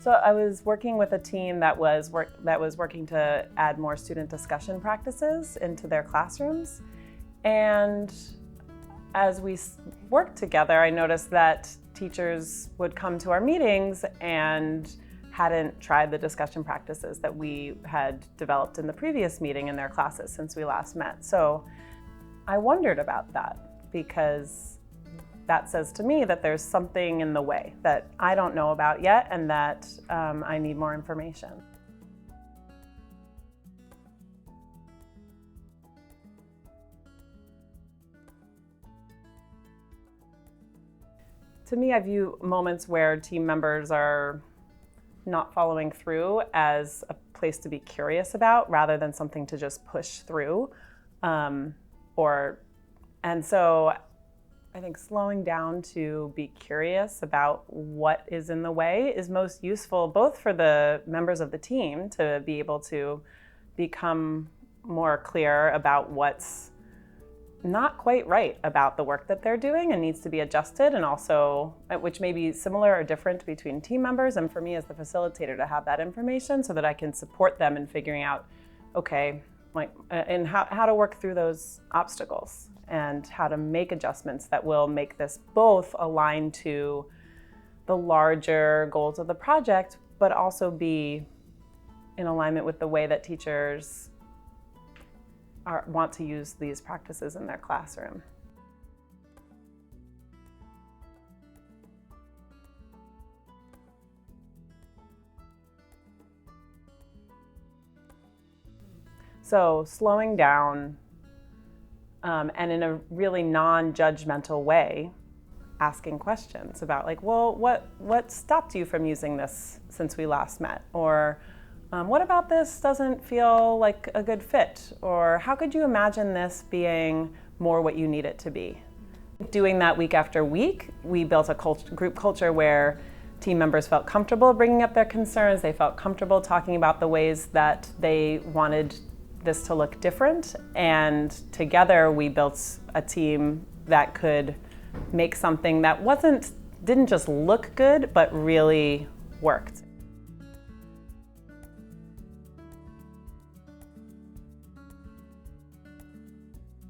So I was working with a team that was working to add more student discussion practices into their classrooms. And as we worked together, I noticed that teachers would come to our meetings and hadn't tried the discussion practices that we had developed in the previous meeting in their classes since we last met. So I wondered about that, because that says to me that there's something in the way that I don't know about yet, and that I need more information. To me, I view moments where team members are not following through as a place to be curious about rather than something to just push through. And so I think slowing down to be curious about what is in the way is most useful, both for the members of the team to be able to become more clear about what's not quite right about the work that they're doing and needs to be adjusted, and also which may be similar or different between team members, and for me as the facilitator to have that information so that I can support them in figuring out, okay, and how to work through those obstacles and how to make adjustments that will make this both align to the larger goals of the project, but also be in alignment with the way that teachers want to use these practices in their classroom. So slowing down and in a really non-judgmental way, asking questions about well, what stopped you from using this since we last met? Or what about this doesn't feel like a good fit? Or how could you imagine this being more what you need it to be? Doing that week after week, we built a group culture where team members felt comfortable bringing up their concerns. They felt comfortable talking about the ways that they wanted this to look different, and together we built a team that could make something that didn't just look good, but really worked.